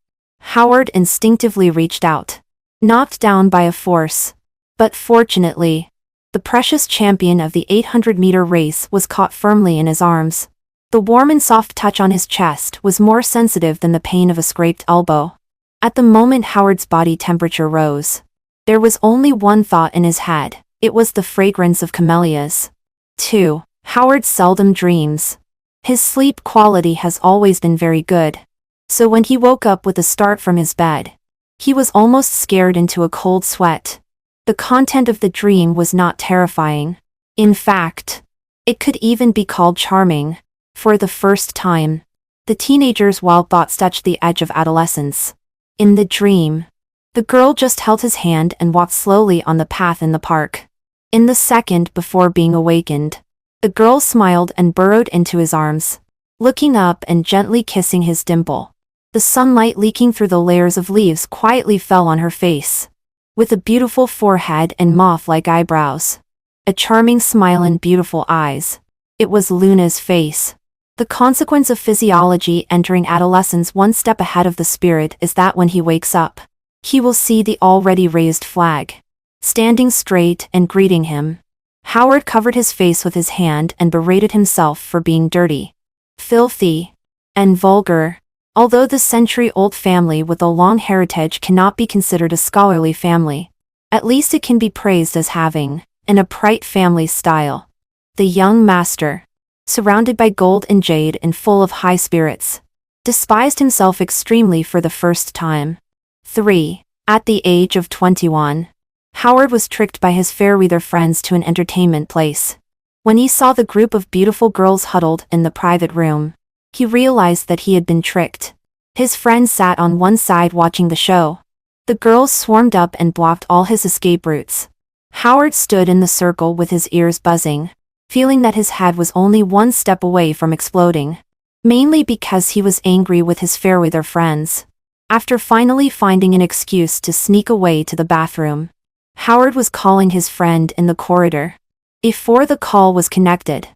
Howard instinctively reached out, knocked down by a force. But fortunately, the precious champion of the 800-meter race was caught firmly in his arms. The warm and soft touch on his chest was more sensitive than the pain of a scraped elbow. At the moment Howard's body temperature rose, there was only one thought in his head. It was the fragrance of camellias. 2. Howard seldom dreams. His sleep quality has always been very good. So when he woke up with a start from his bed, he was almost scared into a cold sweat. The content of the dream was not terrifying. In fact, it could even be called charming. For the first time, the teenager's wild thoughts touched the edge of adolescence. In the dream, the girl just held his hand and walked slowly on the path in the park. In the second before being awakened, the girl smiled and burrowed into his arms, looking up and gently kissing his dimple. The sunlight leaking through the layers of leaves quietly fell on her face. With a beautiful forehead and moth-like eyebrows, a charming smile and beautiful eyes, it was Luna's face. The consequence of physiology entering adolescence one step ahead of the spirit is that when he wakes up, he will see the already raised flag, standing straight and greeting him. Howard covered his face with his hand and berated himself for being dirty, filthy, and vulgar. Although the century-old family with a long heritage cannot be considered a scholarly family, at least it can be praised as having an upright family style. The young master, surrounded by gold and jade and full of high spirits, despised himself extremely for the first time. 3. At the age of 21, Howard was tricked by his fair-weather friends to an entertainment place. When he saw the group of beautiful girls huddled in the private room, he realized that he had been tricked. His friends sat on one side watching the show. The girls swarmed up and blocked all his escape routes. Howard stood in the circle with his ears buzzing, feeling that his head was only one step away from exploding, mainly because he was angry with his fair-weather friends. After finally finding an excuse to sneak away to the bathroom, Howard was calling his friend in the corridor. Before the call was connected,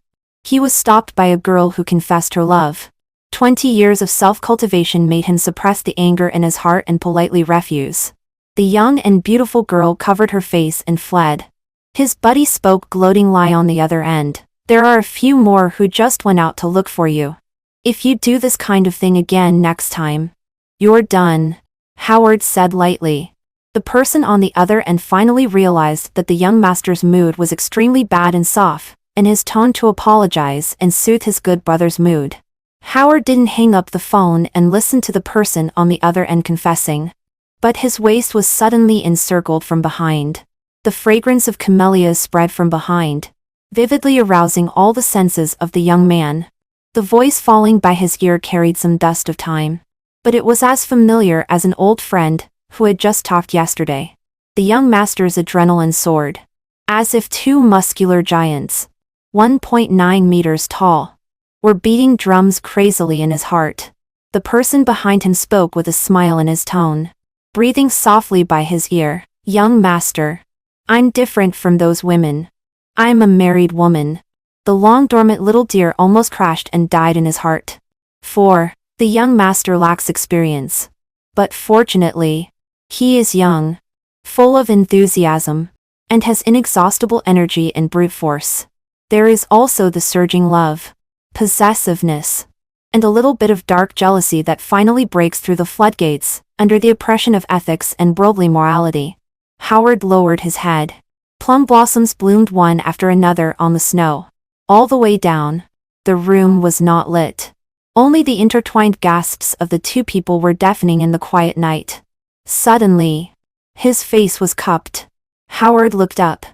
he was stopped by a girl who confessed her love. 20 years of self-cultivation made him suppress the anger in his heart and politely refuse. The young and beautiful girl covered her face and fled. His buddy spoke gloating lie on the other end. There are a few more who just went out to look for you. If you do this kind of thing again next time, you're done, Howard said lightly. The person on the other end finally realized that the young master's mood was extremely bad and soft, and his tone to apologize and soothe his good brother's mood. Howard didn't hang up the phone and listen to the person on the other end confessing. But his waist was suddenly encircled from behind. The fragrance of camellias spread from behind, vividly arousing all the senses of the young man. The voice falling by his ear carried some dust of time. But it was as familiar as an old friend who had just talked yesterday. The young master's adrenaline soared, as if two muscular giants, 1.9 meters tall, were beating drums crazily in his heart. The person behind him spoke with a smile in his tone, breathing softly by his ear. Young master, I'm different from those women. I'm a married woman. The long-dormant little deer almost crashed and died in his heart. 4. The young master lacks experience. But fortunately, he is young, full of enthusiasm, and has inexhaustible energy and brute force. There is also the surging love, possessiveness, and a little bit of dark jealousy that finally breaks through the floodgates, under the oppression of ethics and worldly morality. Howard lowered his head. Plum blossoms bloomed one after another on the snow. All the way down, the room was not lit. Only the intertwined gasps of the two people were deafening in the quiet night. Suddenly, his face was cupped. Howard looked up.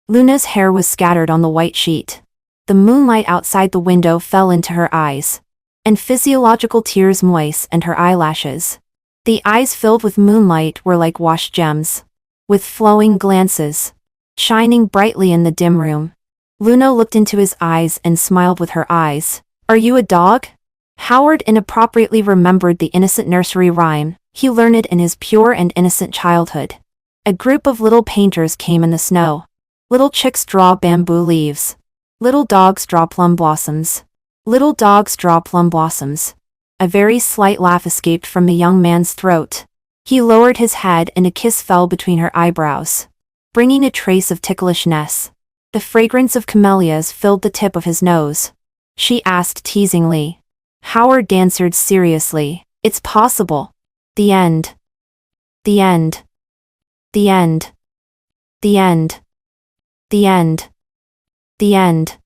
Luna's hair was scattered on the white sheet. The moonlight outside the window fell into her eyes, and physiological tears moistened her eyelashes. The eyes filled with moonlight were like washed gems, with flowing glances, shining brightly in the dim room. Luna looked into his eyes and smiled with her eyes. Are you a dog? Howard inappropriately remembered the innocent nursery rhyme he learned in his pure and innocent childhood. A group of little painters came in the snow. Little chicks draw bamboo leaves. Little dogs draw plum blossoms. Little dogs draw plum blossoms. A very slight laugh escaped from the young man's throat. He lowered his head and a kiss fell between her eyebrows, bringing a trace of ticklishness. The fragrance of camellias filled the tip of his nose. She asked teasingly. Howard answered seriously. It's possible. The end. The end. The end. The end. The end. The end.